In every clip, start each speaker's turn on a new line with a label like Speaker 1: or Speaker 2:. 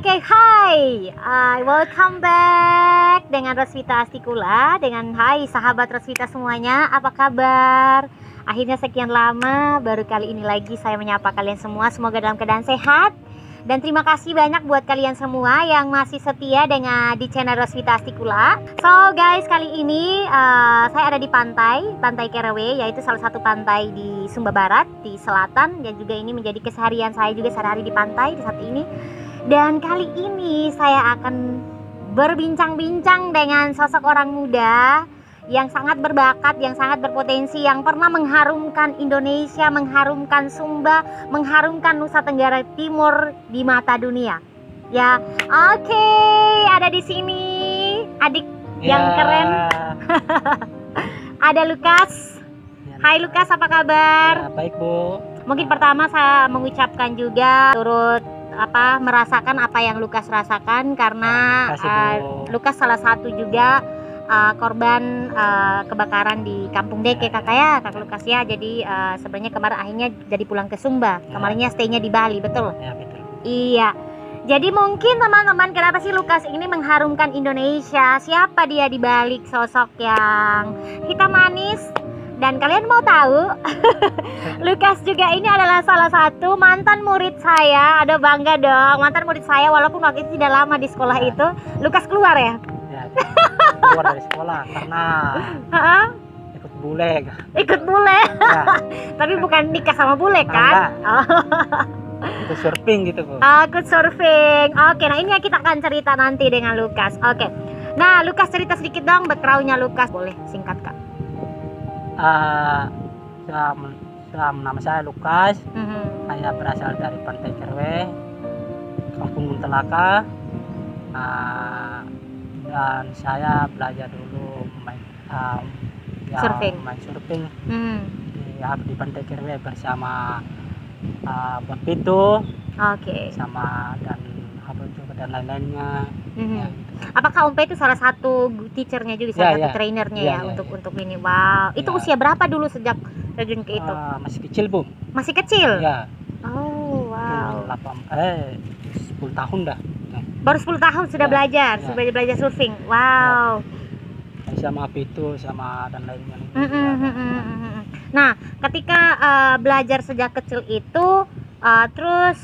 Speaker 1: Oke, hai, welcome back dengan Rosvita Astikula. Hai sahabat Rosvita semuanya, apa kabar? Akhirnya sekian lama, baru kali ini lagi saya menyapa kalian semua. Semoga dalam keadaan sehat. Dan terima kasih banyak buat kalian semua yang masih setia dengan di channel Rosvita Astikula. So guys, kali ini saya ada di Pantai Kerewe, yaitu salah satu pantai di Sumba Barat, di selatan. Dan juga ini menjadi keseharian saya juga sehari-hari di pantai di saat ini. Dan kali ini saya akan berbincang-bincang dengan sosok orang muda yang sangat berbakat, yang sangat berpotensi, yang pernah mengharumkan Indonesia, mengharumkan Sumba, mengharumkan Nusa Tenggara Timur di mata dunia. Ya, oke, ada di sini adik yang keren. Ada Lukas. Hai Lukas, apa kabar?
Speaker 2: Ya, baik Bu.
Speaker 1: Mungkin pertama saya mengucapkan juga turut merasakan apa yang Lukas rasakan, karena Lukas salah satu juga korban kebakaran di Kampung Deke, kakak Lukas ya. Jadi sebenarnya kemarin akhirnya jadi pulang ke Sumba, kemarinnya stay-nya di Bali, betul?
Speaker 2: Ya, betul.
Speaker 1: Iya. Jadi mungkin teman-teman, kenapa sih Lukas ini mengharumkan Indonesia? Siapa dia di balik sosok yang hitam manis? Dan kalian mau tahu, Lukas juga ini adalah salah satu mantan murid saya. Ada bangga dong, mantan murid saya, walaupun waktu itu tidak lama di sekolah itu. Lukas keluar ya?
Speaker 2: Ya, keluar dari sekolah karena ikut bule.
Speaker 1: Ikut bule?
Speaker 2: Ya.
Speaker 1: Tapi bukan nikah sama bule kan?
Speaker 2: Ikut surfing gitu Bu.
Speaker 1: Ikut surfing. Oke, nah ini yang kita akan cerita nanti dengan Lukas. Oke. Nah, Lukas cerita sedikit dong backgroundnya Lukas. Boleh singkat Kak?
Speaker 2: Nama saya Lukas. Saya berasal dari Pantai Kerewe, Kampung Muntelaka. Dan saya belajar dulu main surfing di Pantai Kerewe bersama Bang Pito, sama dan lain-lainnya. Ya, gitu.
Speaker 1: Apakah Om Pe itu salah satu teachernya juga, salah satu trainernya untuk ini? Wow, itu usia berapa dulu sejak terjun ke itu?
Speaker 2: Masih kecil Bu.
Speaker 1: Masih kecil?
Speaker 2: Ya.
Speaker 1: Oh wow.
Speaker 2: 10 tahun dah.
Speaker 1: Baru 10 tahun sudah belajar, sudah belajar surfing. Wow.
Speaker 2: Sama Pito sama dan lainnya.
Speaker 1: Nah, ketika belajar sejak kecil itu, terus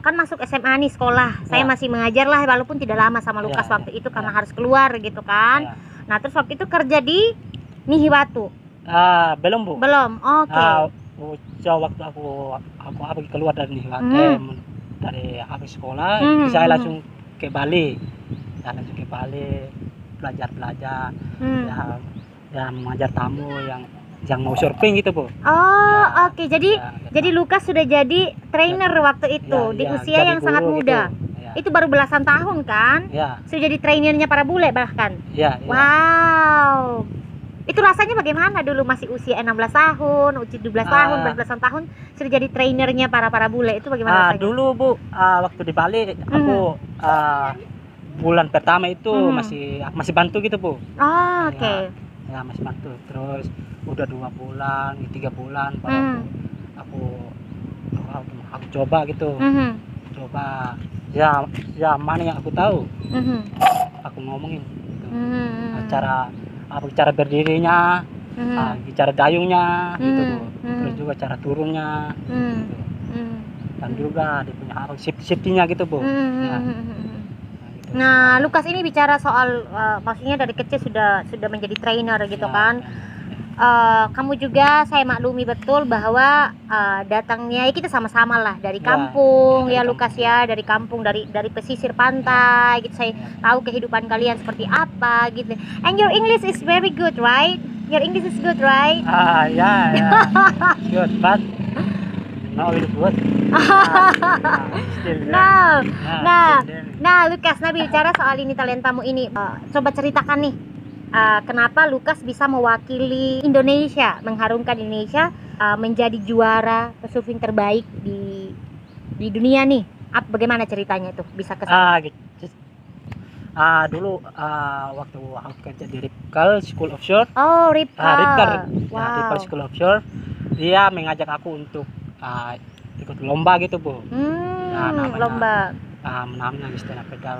Speaker 1: kan masuk SMA nih, sekolah. Saya masih mengajar lah, walaupun tidak lama sama Lukas waktu itu karena harus keluar gitu kan. Nah, terus waktu itu kerja di Nihiwatu.
Speaker 2: Belum Bu.
Speaker 1: Belum. Oke.
Speaker 2: Waktu aku keluar dari Nihiwatu, dari habis sekolah, saya langsung ke Bali. Belajar ya mengajar tamu yang mau surfing gitu Bu.
Speaker 1: Oke. Jadi Lukas sudah jadi trainer waktu itu di usia yang sangat muda. Gitu. Itu baru belasan tahun kan? Sudah jadi trainernya para bule bahkan. Wow. Itu rasanya bagaimana dulu masih usia 16 tahun, usia 17 tahun, belasan tahun sudah jadi trainernya para bule, itu bagaimana rasanya?
Speaker 2: Dulu Bu, waktu di Bali aku bulan pertama itu masih bantu gitu Bu.
Speaker 1: Oke.
Speaker 2: Ya masih bantu, terus udah 2 bulan, 3 bulan baru aku coba gitu. Coba ya mana yang aku tahu, aku ngomongin gitu. Cara berdirinya, cara dayungnya gitu Bu. Terus juga cara turunnya gitu. Dan juga dia punya safety-nya gitu Bu.
Speaker 1: Nah, Lukas ini bicara soal maksudnya dari kecil sudah menjadi trainer gitu kan. Kamu juga saya maklumi betul bahwa datangnya kita sama-sama lah dari kampung Lukas ya, dari kampung, dari pesisir pantai gitu. Saya tahu kehidupan kalian seperti apa gitu. And your English is very good, right? Your English is good, right?
Speaker 2: Good, but now it's good.
Speaker 1: Nah, Lukas, Nabi bicara soal ini, talentamu ini. Coba ceritakan nih, kenapa Lukas bisa mewakili Indonesia, mengharumkan Indonesia, menjadi juara surfing terbaik di dunia nih. Bagaimana ceritanya tuh bisa ke sana?
Speaker 2: Dulu waktu aku kerja di Ripkal School Offshore.
Speaker 1: Ripkal.
Speaker 2: Ripkal School Offshore, dia mengajak aku untuk ikut lomba gitu Bu.
Speaker 1: Lomba.
Speaker 2: namanya stand up pedal.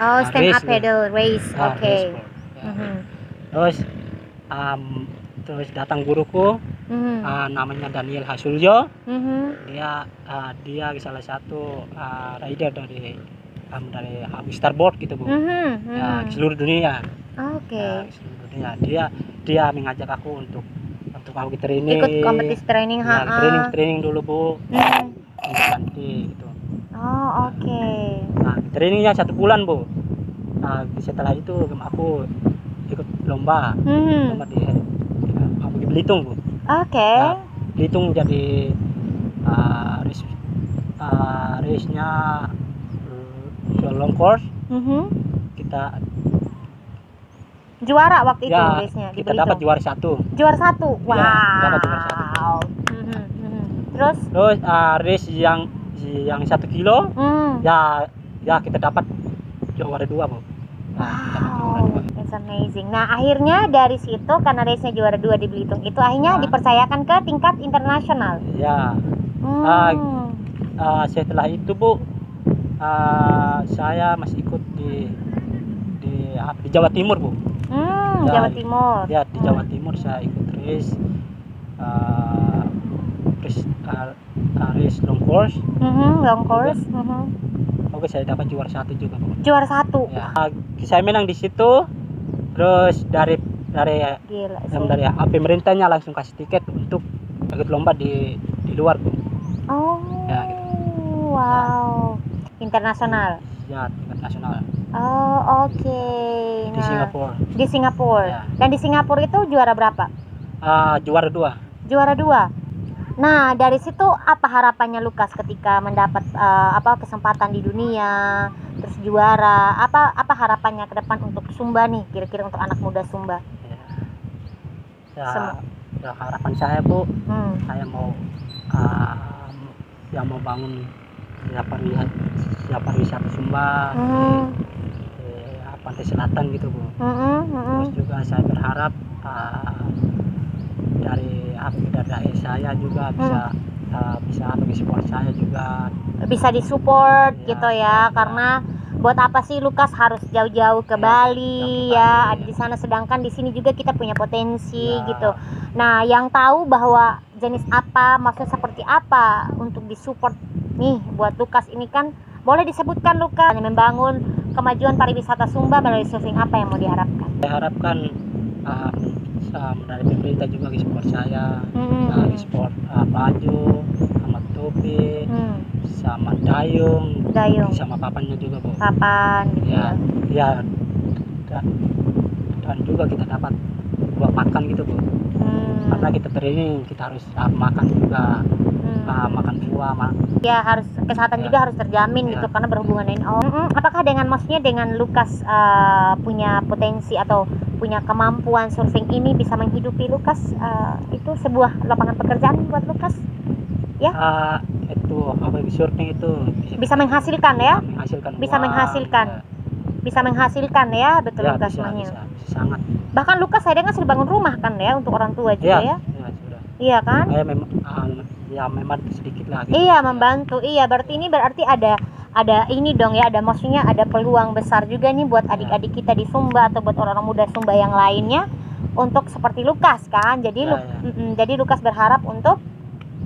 Speaker 1: Oh, stand
Speaker 2: Race,
Speaker 1: up pedal race.
Speaker 2: race
Speaker 1: Oke.
Speaker 2: sport. Ya.
Speaker 1: Mhm.
Speaker 2: Terus terus datang guruku,
Speaker 1: Mhm.
Speaker 2: namanya Daniel Hasulyo.
Speaker 1: Mhm.
Speaker 2: Dia salah satu rider dari starboard gitu Bu.
Speaker 1: Mhm.
Speaker 2: Ya, ke seluruh dunia.
Speaker 1: Oke.
Speaker 2: Ya, ke seluruh dunia. Dia mengajak aku untuk aku training.
Speaker 1: Ikut kompetisi training,
Speaker 2: Ya, training dulu Bu.
Speaker 1: Mhm.
Speaker 2: Untuk nanti gitu.
Speaker 1: Oh, oke.
Speaker 2: Nah, trainingnya 1 bulan Bu. Setelah itu aku ikut lomba
Speaker 1: Mhm.
Speaker 2: di Belitung Bu.
Speaker 1: Oke.
Speaker 2: Nah, Belitung jadi race-nya long course.
Speaker 1: Mhm.
Speaker 2: Kita
Speaker 1: Juara waktu itu
Speaker 2: ya
Speaker 1: race-nya di
Speaker 2: kita
Speaker 1: Belitung.
Speaker 2: dapat juara 1.
Speaker 1: Juara 1. Wow.
Speaker 2: Ya, dapat juara 1.
Speaker 1: Mhm. Mhm. Terus
Speaker 2: Race yang 1 kilo ya kita dapat juara 2 Bu.
Speaker 1: Wow, it's amazing. Nah, akhirnya dari situ karena race-nya juara 2 di Belitung itu akhirnya dipercayakan ke tingkat internasional.
Speaker 2: Ya. Setelah itu Bu, saya masih ikut di Jawa Timur Bu.
Speaker 1: Jawa Timur.
Speaker 2: Ya, di Jawa Timur saya ikut race long course.
Speaker 1: Long course.
Speaker 2: Oke, saya dapat juara 1 juga Bu.
Speaker 1: Juara 1.
Speaker 2: Ya, saya menang di situ. Terus dari
Speaker 1: Gila sih.
Speaker 2: dari pemerintahnya langsung kasih tiket untuk ikut lomba di luar Bu.
Speaker 1: Oh.
Speaker 2: Ya, gitu.
Speaker 1: Wow. Internasional.
Speaker 2: Ya, tingkat nasional.
Speaker 1: Oh, oke.
Speaker 2: Di Singapura.
Speaker 1: Di Singapura.
Speaker 2: Ya.
Speaker 1: Dan di Singapura itu juara berapa?
Speaker 2: Juara 2.
Speaker 1: Juara 2. Nah, dari situ apa harapannya Lukas ketika mendapat kesempatan di dunia, terus juara? Apa harapannya ke depan untuk Sumba nih, kira-kira untuk anak muda Sumba?
Speaker 2: Ya, harapan saya Bu, saya mau mau bangun pariwisata Sumba di pantai selatan gitu Bu. Terus juga saya berharap dari saya juga bisa support saya juga
Speaker 1: bisa disupport
Speaker 2: ya,
Speaker 1: gitu ya, karena buat apa sih Lukas harus jauh-jauh ke Bali ya, ada di sana, sedangkan di sini juga kita punya potensi gitu. Nah, yang tahu bahwa jenis apa, maksudnya seperti apa untuk disupport nih buat Lukas ini kan, boleh disebutkan Lukas membangun kemajuan pariwisata Sumba melalui surfing, apa yang mau diharapkan?
Speaker 2: Saya harapkan dari pemerintah juga support saya, support baju sama topi sama dayung sama papannya juga Bu.
Speaker 1: Papan gitu
Speaker 2: ya. Dan juga kita dapat buat makan gitu Bu. Karena kita training kita harus makan juga, makan buah
Speaker 1: ya, harus kesehatan juga harus terjamin gitu, karena berhubungan dengan apakah maksudnya dengan Lukas punya potensi atau punya kemampuan surfing ini bisa menghidupi Lukas, itu sebuah lapangan pekerjaan buat Lukas ya?
Speaker 2: Itu surfing itu
Speaker 1: bisa menghasilkan ya, bisa menghasilkan ya, betul ya, Lukas
Speaker 2: bisa, sangat.
Speaker 1: Bahkan Lukas saya dengar sudah bangun rumah kan ya untuk orang tua juga ya?
Speaker 2: Sudah.
Speaker 1: Iya kan?
Speaker 2: Memang sedikit lah gitu.
Speaker 1: Iya, membantu. Iya, berarti ada ini dong ya, ada maksudnya ada peluang besar juga nih buat adik-adik kita di Sumba atau buat orang-orang muda Sumba yang lainnya untuk seperti Lukas kan. Jadi jadi Lukas berharap untuk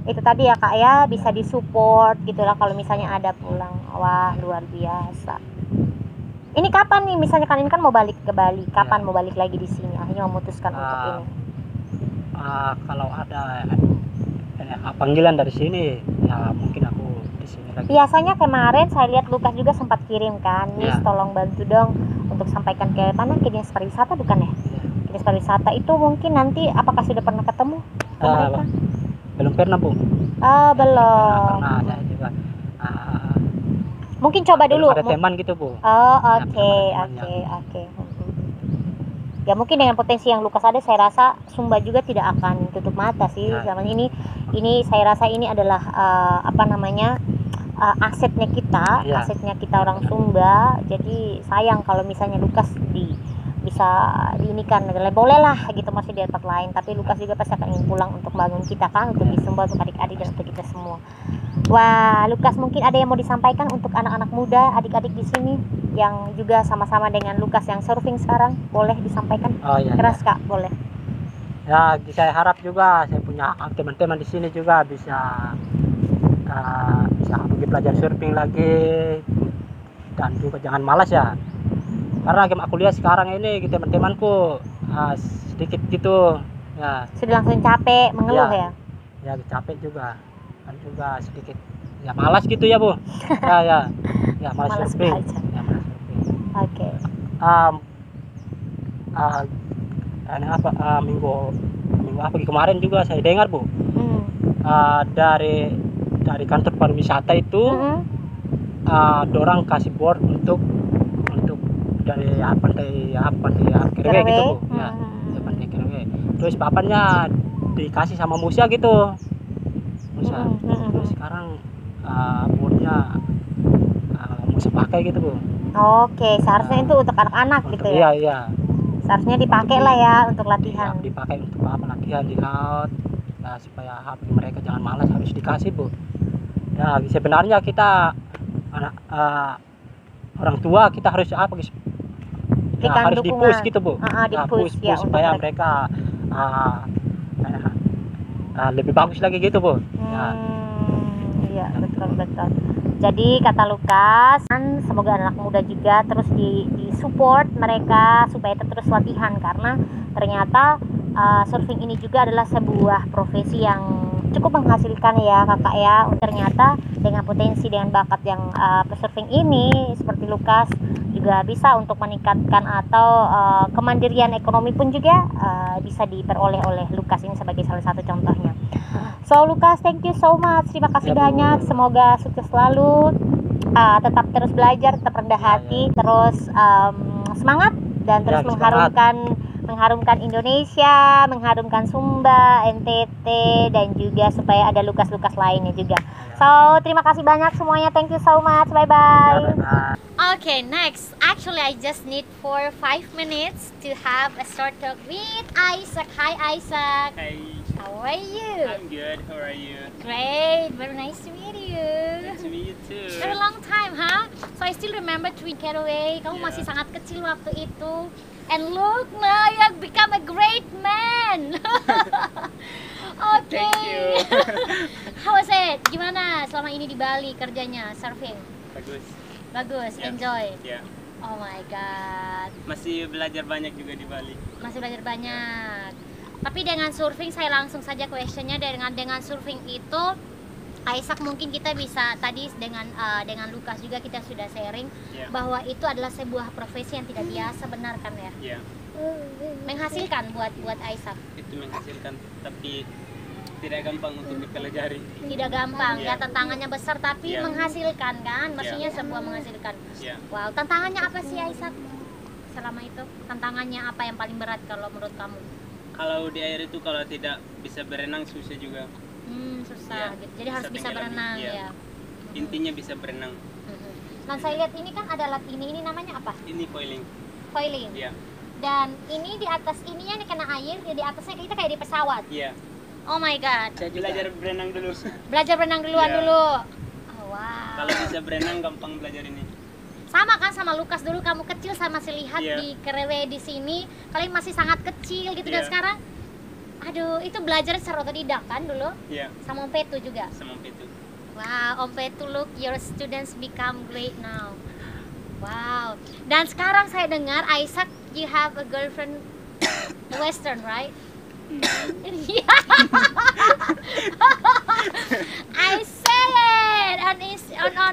Speaker 1: itu tadi ya Kak ya, bisa disupport gitulah kalau misalnya ada pulang. Wah, luar biasa. Ini kapan nih misalnya kalian kan mau balik ke Bali, kapan mau balik lagi di sini? Akhirnya memutuskan untuk ini.
Speaker 2: Kalau ada panggilan dari sini ya mungkin aku di sini lagi.
Speaker 1: Biasanya kemarin saya lihat Lukas juga sempat kirim kan, Nis tolong bantu dong untuk sampaikan ke mana, ke Dinas Pariwisata bukan ya? Dinas Pariwisata itu mungkin nanti apakah sudah pernah ketemu mereka?
Speaker 2: Belum pernah Bu.
Speaker 1: Belum.
Speaker 2: Pernah ada juga.
Speaker 1: Mungkin coba dulu.
Speaker 2: Ada teman gitu Bu.
Speaker 1: Oke. Ya mungkin dengan potensi yang Lukas ada, saya rasa Sumba juga tidak akan tutup mata sih. Zaman ini saya rasa ini adalah asetnya kita, asetnya kita orang Sumba. Jadi sayang kalau misalnya Lukas bisa diinikan, boleh lah gitu masih di tempat lain, tapi Lukas juga pasti akan ingin pulang untuk bangun kita kan, untuk disembah untuk adik-adik dan untuk kita semua. Wah, Lukas, mungkin ada yang mau disampaikan untuk anak-anak muda, adik-adik di sini yang juga sama-sama dengan Lukas yang surfing sekarang, boleh disampaikan?
Speaker 2: Oh iya.
Speaker 1: Keras Kak, boleh.
Speaker 2: Ya, saya harap juga saya punya teman-teman di sini juga bisa pergi belajar surfing lagi, dan juga jangan malas ya. Karena aku lihat sekarang ini teman-temanku sedikit gitu ya.
Speaker 1: Sudah langsung capek, mengeluh ya?
Speaker 2: Ya capek juga, kan juga sedikit ya malas gitu ya Bu. ya malas surfing. Ya, malas surfing.
Speaker 1: Oke.
Speaker 2: Minggu apa kemarin juga saya dengar Bu, dari kantor pariwisata itu dorang kasih board untuk dari pantai Kerewe gitu Bu. Ya, pantai Kerewe. Terus papannya dikasih sama Musa gitu. Terus sekarang boardnya Musa pakai gitu Bu.
Speaker 1: Oke, seharusnya itu untuk anak-anak gitu ya?
Speaker 2: Iya.
Speaker 1: Seharusnya dipakai lah ya untuk latihan.
Speaker 2: Iya, dipakai untuk latihan di laut. Nah, supaya mereka jangan malas, harus dikasih Bu. Ya, sebenarnya kita orang tua kita harus harus di-push gitu Bu. Push supaya mereka lebih bagus lagi gitu Bu.
Speaker 1: Iya, betul. Jadi kata Lukas, semoga anak muda juga terus di support mereka supaya terus latihan, karena ternyata surfing ini juga adalah sebuah profesi yang cukup menghasilkan ya Kakak ya. Ternyata dengan potensi, dengan bakat yang pesurfing ini seperti Lukas juga bisa untuk meningkatkan atau kemandirian ekonomi pun juga bisa diperoleh oleh Lukas ini sebagai salah satu contohnya. So Lukas, thank you so much, terima kasih banyak, semoga sukses selalu, tetap terus belajar, tetap rendah hati, terus semangat dan terus mengharumkan Indonesia, mengharumkan Sumba, NTT, dan juga supaya ada Lukas-Lukas lainnya juga. So terima kasih banyak semuanya, thank you so much, bye bye. Okay, next, actually I just need 4-5 minutes to have a short talk with Isaac. Hi Isaac.
Speaker 3: Hey.
Speaker 1: How are you?
Speaker 3: I'm good. How are you?
Speaker 1: Great. Very nice to meet you.
Speaker 3: Nice to meet you too.
Speaker 1: Very long time, huh? So I still remember Twin Caraway. Kamu
Speaker 3: Yeah.
Speaker 1: masih sangat kecil waktu itu. And look, now you have become a great man. Okay.
Speaker 3: Thank you.
Speaker 1: How was it? Gimana selama ini di Bali kerjanya surfing?
Speaker 3: Bagus.
Speaker 1: Bagus.
Speaker 3: Yeah.
Speaker 1: Enjoy.
Speaker 3: Ya.
Speaker 1: Oh my god.
Speaker 3: Masih belajar banyak juga di Bali.
Speaker 1: Masih belajar banyak. Tapi dengan surfing, saya langsung saja questionnya, dengan surfing itu Isaac, mungkin kita bisa tadi dengan Lukas juga kita sudah sharing bahwa itu adalah sebuah profesi yang tidak biasa, benar kan ya?
Speaker 3: Iya.
Speaker 1: Menghasilkan buat Isaac.
Speaker 3: Itu menghasilkan, tapi tidak gampang untuk dipelajari.
Speaker 1: Tidak gampang ya,
Speaker 3: Yeah.
Speaker 1: tantangannya besar tapi
Speaker 3: Yeah.
Speaker 1: menghasilkan kan? Maksudnya sebuah menghasilkan.
Speaker 3: Yeah.
Speaker 1: Wow, tantangannya apa sih Isaac? Selama itu tantangannya apa yang paling berat kalau menurut kamu?
Speaker 3: Kalau di air itu kalau tidak bisa berenang susah juga.
Speaker 1: Susah
Speaker 3: Yeah.
Speaker 1: gitu. Jadi harus bisa
Speaker 3: tenggelam.
Speaker 1: berenang
Speaker 3: Yeah.
Speaker 1: ya.
Speaker 3: Intinya bisa berenang.
Speaker 1: Dan saya lihat ini kan ada alat ini namanya apa?
Speaker 3: Ini foiling.
Speaker 1: Foiling.
Speaker 3: Iya.
Speaker 1: Dan ini di atas ininya nih kena air, di atasnya kita kayak di pesawat.
Speaker 3: Iya.
Speaker 1: Oh my god.
Speaker 3: Saya belajar berenang dulu.
Speaker 1: Belajar berenang duluan
Speaker 3: Yeah.
Speaker 1: dulu. Oh, wow.
Speaker 3: Kalau bisa berenang gampang belajar ini.
Speaker 1: Sama kan sama Lukas dulu, kamu kecil saya masih lihat
Speaker 3: Yeah.
Speaker 1: di Kerewe di sini. Kalian masih sangat kecil gitu dan
Speaker 3: Yeah.
Speaker 1: sekarang aduh, itu belajar secara otodidak kan dulu?
Speaker 3: Iya.
Speaker 1: Sama Om Petu juga.
Speaker 3: Sama itu.
Speaker 1: Wow, Om Petu, look, your students become great now. Wow. Dan sekarang saya dengar Isaac, you have a girlfriend Western, right? Yeah. I say it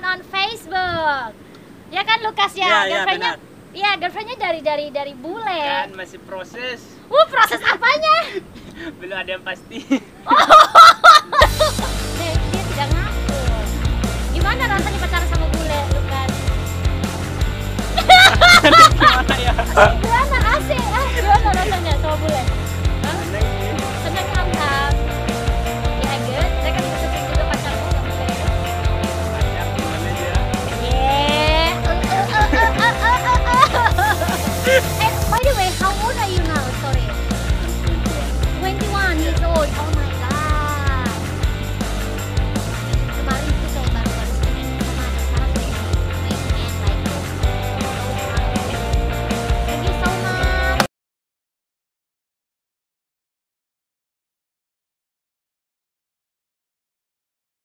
Speaker 1: on Facebook. Ya kan Lukas ya,
Speaker 3: Ya, ya,
Speaker 1: girlfriendnya.
Speaker 3: benar.
Speaker 1: Iya, girlfriendnya dari bule.
Speaker 3: Kan masih proses.
Speaker 1: Proses apanya?
Speaker 3: Belum ada yang pasti.
Speaker 1: Oh,